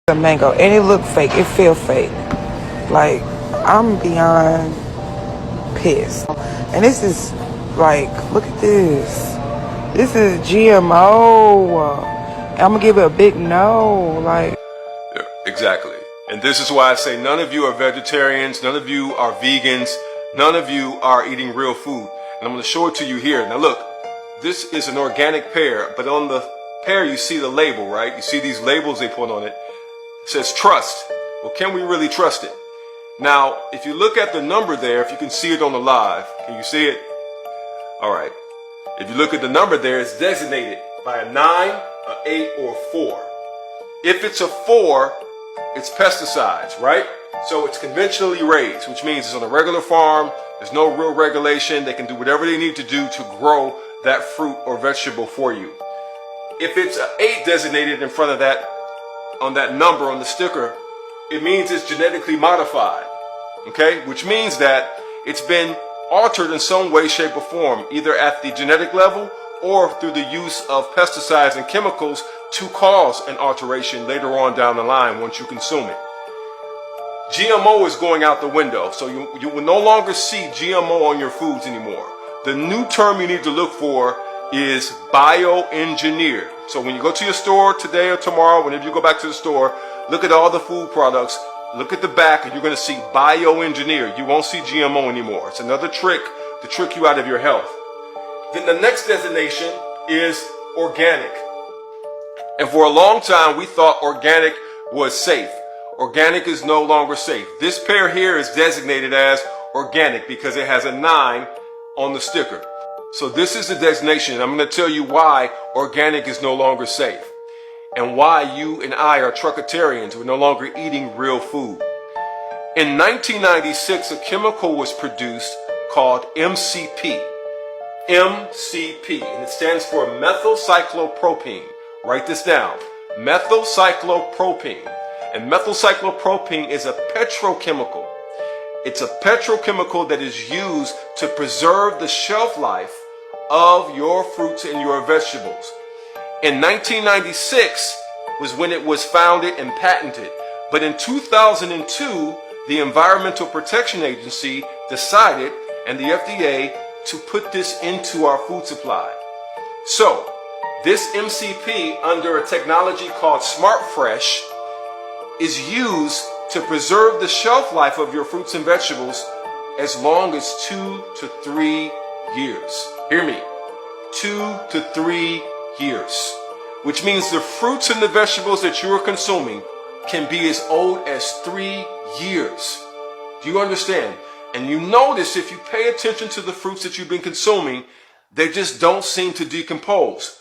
a mango and it looked fake. It felt fake. Like, I'm beyond pissed. And this is like, look at this. This is GMO. I'm gonna give it a big no. Like, yeah, exactly. And this is why I say none of you are vegetarians, none of you are vegans, none of you are eating real food. And I'm going to show it to you here. Now look, this is an organic pear, but on the pear you see the label, right? You see these labels they put on it. It says trust. Well, can we really trust it? Now, if you look at the number there, if you can see it on the live, can you see it? All right. If you look at the number there, it's designated by a 9, an 8, or a 4. If it's a 4, it's pesticides, right? So it's conventionally raised, which means it's on a regular farm. There's no real regulation. They can do whatever they need to do to grow that fruit or vegetable for you. If it's an 8 designated in front of that, on that number on the sticker, it means it's genetically modified, okay? Which means that it's been altered in some way, shape, or form, either at the genetic level or through the use of pesticides and chemicals to cause an alteration later on down the line once you consume it. GMO is going out the window, so you will no longer see GMO on your foods anymore. The new term you need to look for is bioengineered. So when you go to your store today or tomorrow, whenever you go back to the store, look at all the food products, look at the back, and you're going to see bioengineered. You won't see GMO anymore. It's another trick to trick you out of your health. Then the next designation is organic. And for a long time, we thought organic was safe. Organic is no longer safe. This pear here is designated as organic because it has a 9 on the sticker. So this is the designation. I'm going to tell you why organic is no longer safe and why you and I are truckitarians. We're no longer eating real food. In 1996, a chemical was produced called MCP. MCP, and it stands for methylcyclopropene. Write this down. Methylcyclopropene. And methylcyclopropene is a petrochemical. It's a petrochemical that is used to preserve the shelf life of your fruits and your vegetables. In 1996 was when it was founded and patented. But in 2002, the Environmental Protection Agency decided, and the FDA, to put this into our food supply. So, this MCP, under a technology called Smart Fresh, is used to preserve the shelf life of your fruits and vegetables as long as 2 to 3 years. Hear me. 2 to 3 years. Which means the fruits and the vegetables that you are consuming can be as old as 3 years. Do you understand? And you notice if you pay attention to the fruits that you've been consuming, they just don't seem to decompose.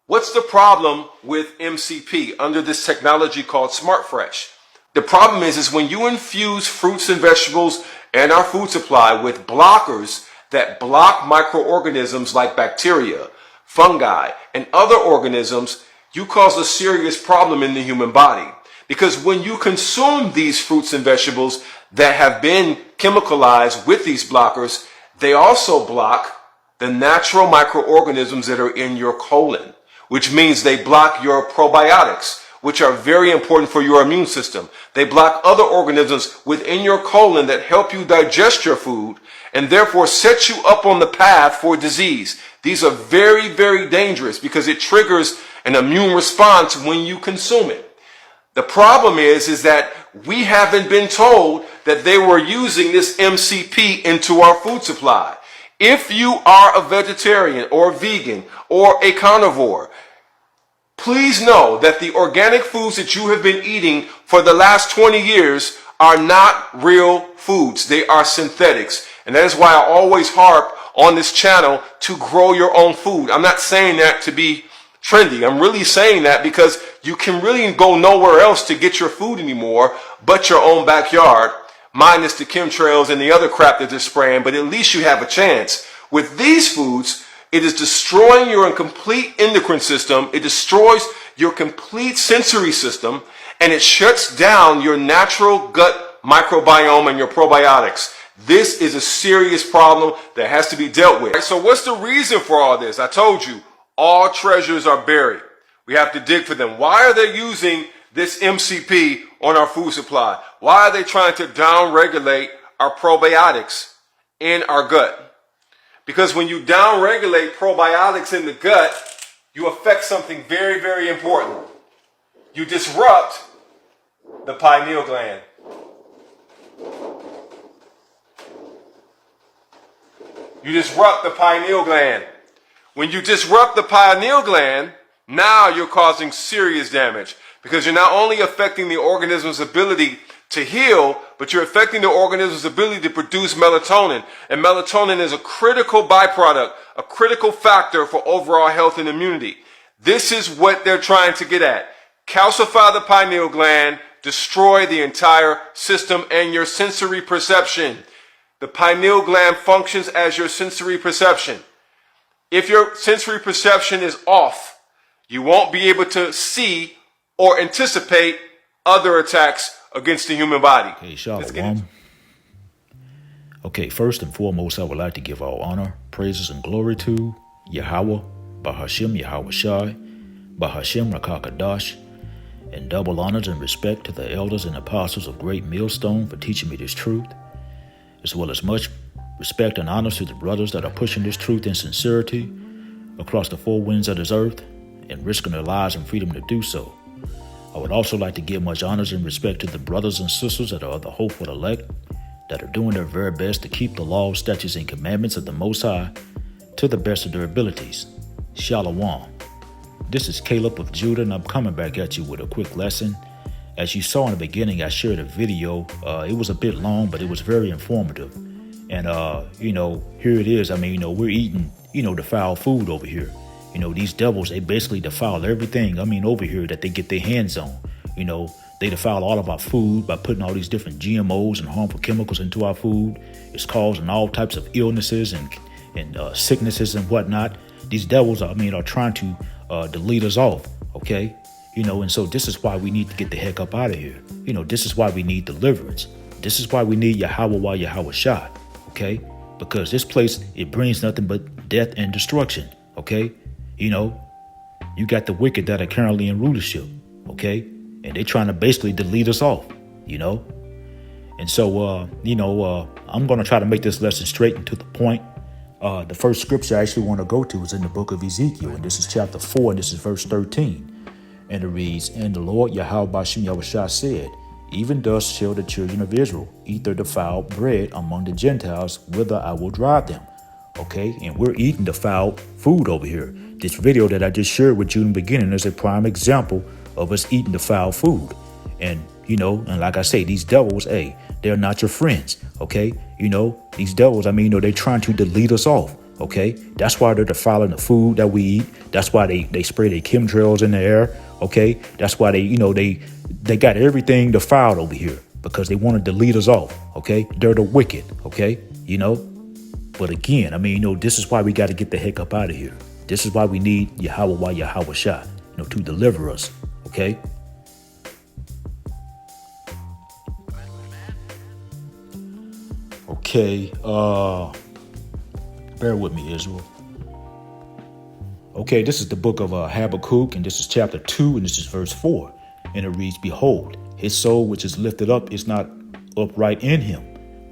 What's the problem with MCP under this technology called Smart Fresh? The problem is when you infuse fruits and vegetables and our food supply with blockers that block microorganisms like bacteria, fungi, and other organisms, you cause a serious problem in the human body. Because when you consume these fruits and vegetables that have been chemicalized with these blockers, they also block the natural microorganisms that are in your colon, which means they block your probiotics, which are very important for your immune system. They block other organisms within your colon that help you digest your food and therefore set you up on the path for disease. These are very, very dangerous because it triggers an immune response when you consume it. The problem is that we haven't been told that they were using this MCP into our food supply. If you are a vegetarian or vegan or a carnivore, please know that the organic foods that you have been eating for the last 20 years are not real foods. They are synthetics. And that is why I always harp on this channel to grow your own food. I'm not saying that to be trendy. I'm really saying that because you can really go nowhere else to get your food anymore but your own backyard, minus the chemtrails and the other crap that they're spraying, but at least you have a chance. With these foods, it is destroying your complete endocrine system. It destroys your complete sensory system, and it shuts down your natural gut microbiome and your probiotics. This is a serious problem that has to be dealt with. So what's the reason for all this? I told you, all treasures are buried. We have to dig for them. Why are they using this MCP on our food supply? Why are they trying to downregulate our probiotics in our gut? Because when you downregulate probiotics in the gut, you affect something very, very important. You disrupt the pineal gland. You disrupt the pineal gland. When you disrupt the pineal gland, now you're causing serious damage, because you're not only affecting the organism's ability to heal, but you're affecting the organism's ability to produce melatonin. And melatonin is a critical byproduct, a critical factor for overall health and immunity. This is what they're trying to get at. Calcify the pineal gland, destroy the entire system and your sensory perception. The pineal gland functions as your sensory perception. If your sensory perception is off, you won't be able to see or anticipate other attacks against the human body. Okay, Shalom. Okay, first and foremost, I would like to give all honor, praises, and glory to Yahweh, Bahashem Yahweh Shai, Bahashem Rakakadash, and double honors and respect to the elders and apostles of Great Millstone for teaching me this truth, as well as much respect and honors to the brothers that are pushing this truth in sincerity across the four winds of this earth and risking their lives and freedom to do so. I would also like to give much honors and respect to the brothers and sisters that are of the hopeful elect, that are doing their very best to keep the laws, statutes, and commandments of the Most High to the best of their abilities. Shalom. This is Caleb of Judah, and I'm coming back at you with a quick lesson. As you saw in the beginning, I shared a video. It was a bit long, but it was very informative. And, here it is. I mean, we're eating, defiled food over here. These devils, they basically defile everything, over here that they get their hands on. They defile all of our food by putting all these different GMOs and harmful chemicals into our food. It's causing all types of illnesses and sicknesses and whatnot. These devils, are trying to delete us off, okay? And so this is why we need to get the heck up out of here. This is why we need deliverance. This is why we need Yahweh Yahweh Shai, okay? Because this place, it brings nothing but death and destruction, okay? You got the wicked that are currently in rulership, okay? And they're trying to basically delete us off, And so, I'm going to try to make this lesson straight and to the point. The first scripture I actually want to go to is in the book of Ezekiel, and this is chapter 4, and this is verse 13. And it reads, "And the Lord Yahweh Bashem Yahushua said, Even thus shall the children of Israel eat their defiled bread among the Gentiles, whither I will drive them." Okay, and we're eating defiled food over here. This video that I just shared with you in the beginning is a prime example of us eating defiled food. And, and like I say, these devils, they're not your friends, okay? These devils, they're trying to delete us off, okay? That's why they're defiling the food that we eat. That's why they spray their chemtrails in the air, okay? That's why they got everything defiled over here because they want to delete us off, okay? They're the wicked, okay? But again, this is why we got to get the heck up out of here. This is why we need Yahweh Yahweh Shai, to deliver us, okay? Okay, bear with me, Israel. Okay, this is the book of Habakkuk, and this is chapter 2, and this is verse 4. And it reads, "Behold, his soul which is lifted up is not upright in him."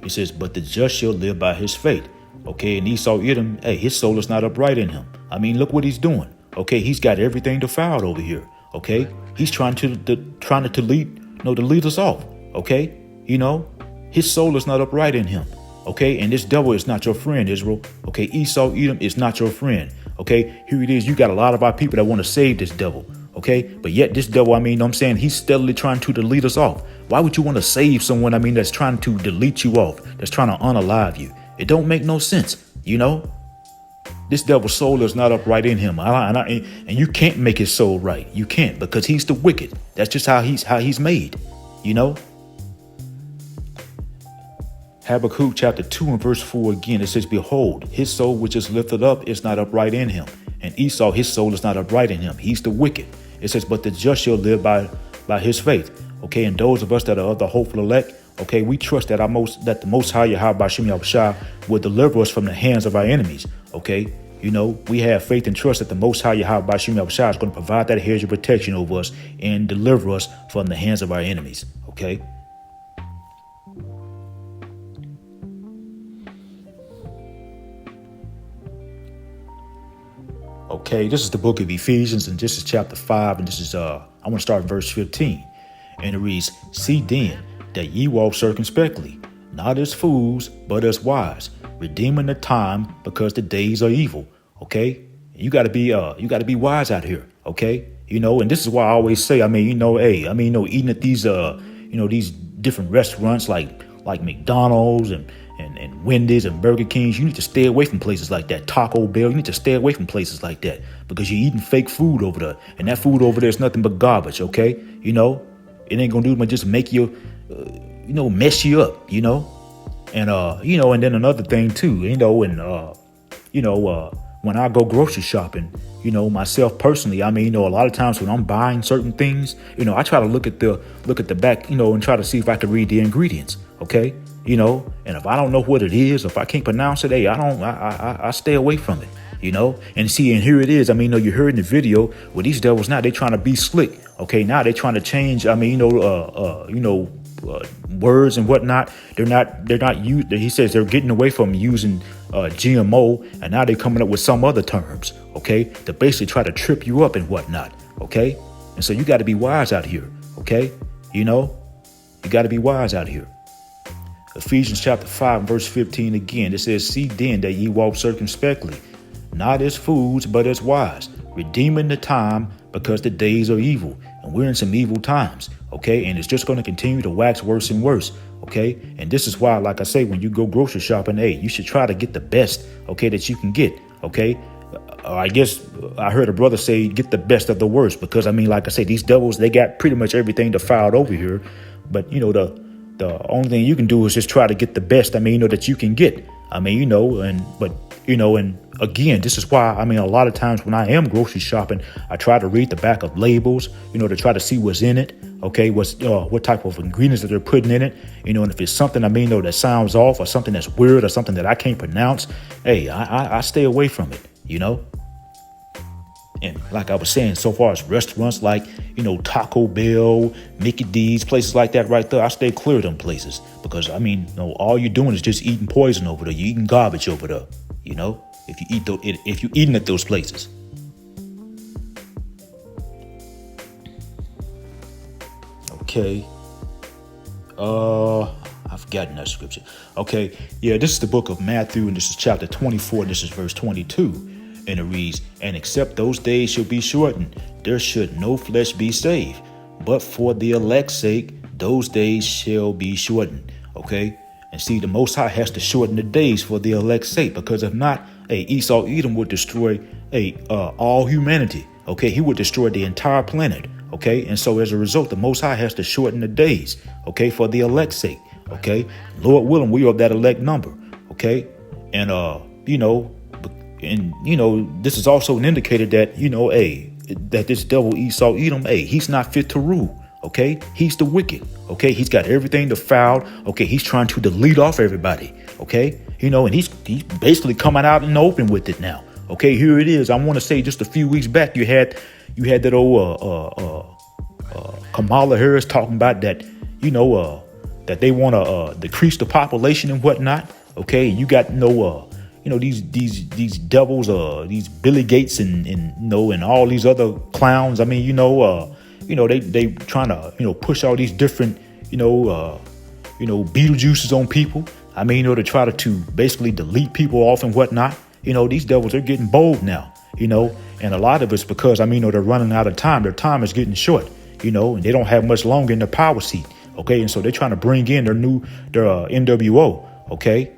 It says, "But the just shall live by his faith." Okay, and Esau Edom, his soul is not upright in him. Look what he's doing. Okay, he's got everything defiled over here. Okay, he's trying to delete us off. Okay, his soul is not upright in him. Okay, and this devil is not your friend, Israel. Okay, Esau Edom is not your friend. Okay, here it is. You got a lot of our people that want to save this devil. Okay, but yet this devil, he's steadily trying to delete us off. Why would you want to save someone, that's trying to delete you off, that's trying to unalive you? It don't make no sense, This devil's soul is not upright in him, and you can't make his soul right. You can't, because he's the wicked. That's just how he's made, Habakkuk chapter 2 and verse 4 again, it says, "Behold, his soul which is lifted up is not upright in him. And Esau, his soul is not upright in him. He's the wicked." It says, "But the just shall live by his faith." Okay, and those of us that are of the hopeful elect, okay, we trust that the Most High Yahweh Bashem Yahushua will deliver us from the hands of our enemies. Okay, You know, we have faith and trust that the Most High Yahweh Bashim Yahushua is going to provide that hedge of protection over us and deliver us from the hands of our enemies. Okay. Okay, this is the book of Ephesians, and this is chapter 5, and this is I want to start in verse 15. And it reads, "See then that ye walk circumspectly, not as fools, but as wise, redeeming the time, because the days are evil." Okay, you gotta be wise out here. Okay, and this is why I always say, eating at these these different restaurants like McDonald's and Wendy's and Burger King's, you need to stay away from places like that. Taco Bell, you need to stay away from places like that because you're eating fake food over there, and that food over there is nothing but garbage. Okay, it ain't gonna do but just make you, mess you up. And and then another thing too, when I go grocery shopping, myself personally, a lot of times when I'm buying certain things, I try to look at the back, and try to see if I can read the ingredients. Okay. And if I don't know what it is, if I can't pronounce it, I stay away from it, and here it is. You heard in the video with these devils now, they trying to be slick. Okay. Now they're trying to change, words and whatnot. They're not used. He says they're getting away from using GMO, and now they're coming up with some other terms. Okay. To basically try to trip you up and whatnot. Okay. And so you got to be wise out here. Okay. You got to be wise out here. Ephesians chapter 5, verse 15 again, it says, "See then that ye walk circumspectly, not as fools, but as wise, redeeming the time, because the days are evil." And we're in some evil times, okay? And it's just going to continue to wax worse and worse, okay? And this is why, like I say, when you go grocery shopping, you should try to get the best, okay, that you can get, okay? I guess I heard a brother say, get the best of the worst, because, like I say, these devils, they got pretty much everything defiled over here. But, the only thing you can do is just try to get the best, that you can get. And again, this is why, a lot of times when I am grocery shopping, I try to read the back of labels, to try to see what's in it. Okay. What type of ingredients that they're putting in it, and if it's something, that sounds off, or something that's weird, or something that I can't pronounce, I stay away from it, And like I was saying, so far as restaurants like, Taco Bell, Mickey D's, places like that right there, I stay clear of them places because, all you're doing is just eating poison over there. You're eating garbage over there, if you're eating at those places. Okay. I've forgotten that scripture. Okay. Yeah, this is the book of Matthew, and this is chapter 24, and this is verse 22. And it reads, "And except those days shall be shortened, there should no flesh be saved. But for the elect's sake, those days shall be shortened." Okay. And see, the Most High has to shorten the days for the elect's sake, because if not, Esau Edom would destroy all humanity. Okay. He would destroy the entire planet. Okay. And so as a result, the Most High has to shorten the days. Okay. For the elect's sake. Okay. Lord willing, we are of that elect number. Okay. And, this is also an indicator that, that this devil Esau Edom, he's not fit to rule. Okay. He's the wicked. Okay. He's got everything defiled. Okay. He's trying to delete off everybody. Okay. And he's basically coming out in the open with it now. Okay. Here it is. I want to say just a few weeks back, you had that old Kamala Harris talking about that, that they want to decrease the population and whatnot. Okay. You got these devils, these Billy Gates and all these other clowns. They trying to, push all these different, Beetlejuices on people. To try to basically delete people off and whatnot. These devils are getting bold now, and a lot of it's because, they're running out of time. Their time is getting short, and they don't have much longer in the power seat. Okay. And so they're trying to bring in their NWO. Okay.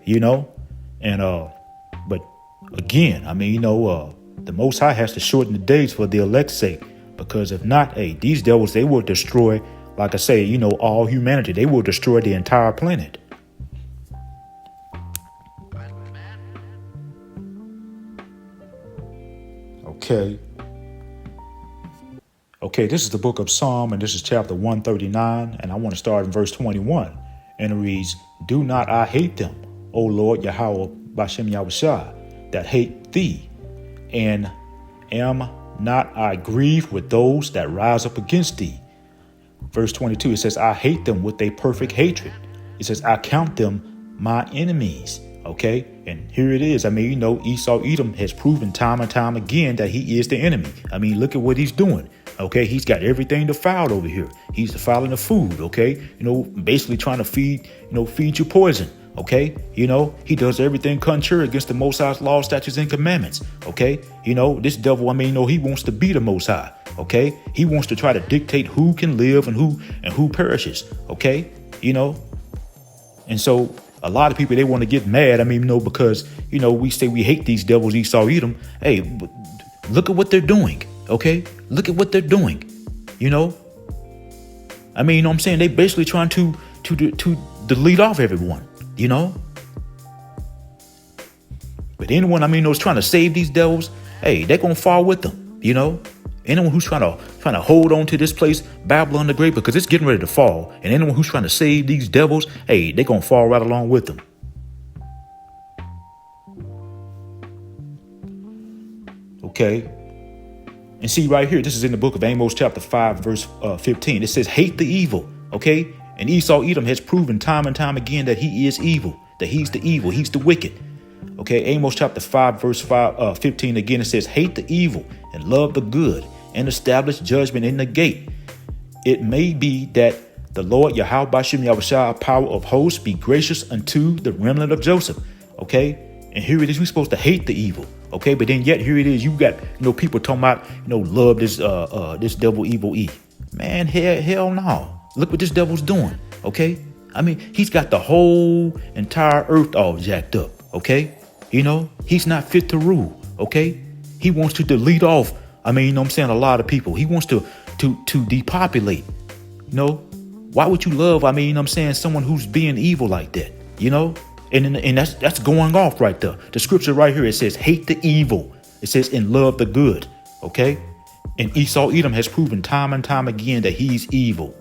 But again, the Most High has to shorten the days for the elect's sake, because if not, these devils, they will destroy, like I say, all humanity. They will destroy the entire planet. Okay, this is the book of Psalm, and this is chapter 139, and I want to start in verse 21. And it reads, "Do not I hate them, O Lord Yahweh Bashem Yahushua, that hate thee. And am not I grieved with those that rise up against thee? Verse 22, it says, I hate them with a perfect hatred. It says, I count them my enemies. Okay. And here it is. I mean, you know, Esau Edom has proven time and time again that he is the enemy. I mean, look at what he's doing. OK, he's got everything defiled over here. He's defiling the food. OK, you know, basically trying to feed you poison. OK, you know, he does everything contrary against the Most High's law, statutes and commandments. OK, you know, this devil, I mean, you know, he wants to be the Most High. OK, he wants to try to dictate who can live and who perishes. OK, you know, and so a lot of people, they want to get mad. I mean, you know, because, you know, we say we hate these devils, Esau, Edom. Hey, look at what they're doing. OK, look at what they're doing. You know, I mean, you know what I'm saying? They basically trying to delete off everyone, you know. But anyone, I mean, who's trying to save these devils, hey, they're going to fall with them, you know. Anyone who's trying to hold on to this place, Babylon the Great, because it's getting ready to fall. And anyone who's trying to save these devils, hey, they're going to fall right along with them. Okay. And see right here, this is in the book of Amos chapter 5, verse 15. It says, hate the evil. Okay. And Esau Edom has proven time and time again that he is evil, that he's the evil. He's the wicked. Okay. Amos chapter 5, verse 15. Again, it says, hate the evil and love the good and establish judgment in the gate. It may be that the Lord Yahweh Bashim Yahushua, power of hosts, be gracious unto the remnant of Joseph. Okay. And here it is. We're supposed to hate the evil. OK, but then yet here it is. You got, people talking about, love this devil evil E. Man, hell no. Look what this devil's doing. OK, I mean, he's got the whole entire earth all jacked up. OK, he's not fit to rule. OK, he wants to delete off. I mean, I'm saying, a lot of people. He wants to depopulate. Why would you love? I mean, I'm saying, someone who's being evil like that, And that's going off right there. The scripture right here, it says, hate the evil. It says, and love the good. OK. And Esau Edom has proven time and time again that he's evil.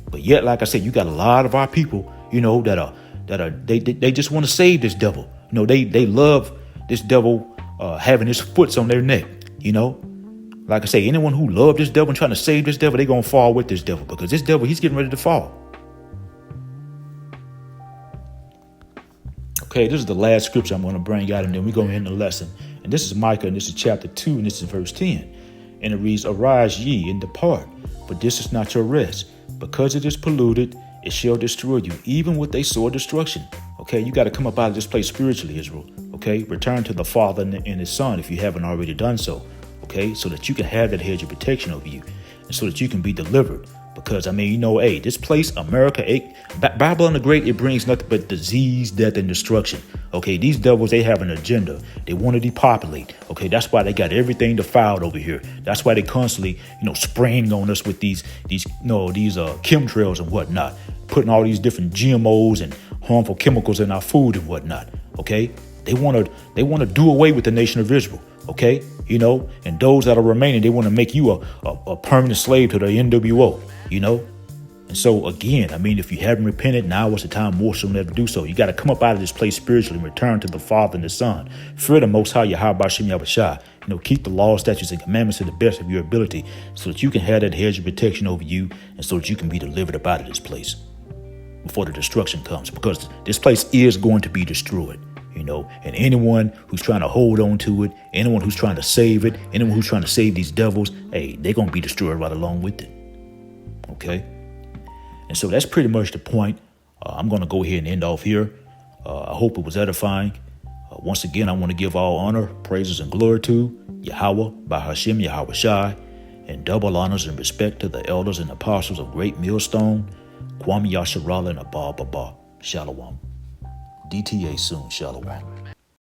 But yet, like I said, you got a lot of our people, they just want to save this devil. They love this devil having his foots on their neck. Like I say, anyone who loves this devil and trying to save this devil, they're going to fall with this devil, because this devil, he's getting ready to fall. Okay, this is the last scripture I'm going to bring out, and then we go into the lesson. And this is Micah, and this is chapter 2, and this is verse 10. And it reads, arise ye and depart, for this is not your rest. Because it is polluted, it shall destroy you, even with a sore destruction. Okay, you got to come up out of this place spiritually, Israel. Okay, return to the Father and his Son if you haven't already done so. Okay, so that you can have that hedge of protection over you, and so that you can be delivered. Because, I mean, this place, America, Babylon the Great, it brings nothing but disease, death, and destruction. Okay, these devils, they have an agenda. They want to depopulate. Okay, that's why they got everything defiled over here. That's why they constantly, spraying on us with these chemtrails and whatnot, putting all these different GMOs and harmful chemicals in our food and whatnot. Okay, they want to do away with the nation of Israel. Okay, and those that are remaining, they want to make you a permanent slave to the NWO. And so again, I mean, if you haven't repented, now is the time more so than ever to do so. You got to come up out of this place spiritually and return to the Father and the Son. Fear the Most High Yahweh Bashim Yahushua. Keep the laws, statutes, and commandments to the best of your ability, so that you can have that hedge of protection over you, and so that you can be delivered up out of this place before the destruction comes, because this place is going to be destroyed. And anyone who's trying to hold on to it, anyone who's trying to save it, anyone who's trying to save these devils, hey, they're going to be destroyed right along with it. Okay. And so that's pretty much the point. I'm going to go ahead and end off here. I hope it was edifying. Once again, I want to give all honor, praises, and glory to Yahweh, by Hashem Yahweh Shai, and double honors and respect to the elders and apostles of Great Millstone, Kwame Yasharala and Abba Baba. Shalom. DTA soon. Shalom.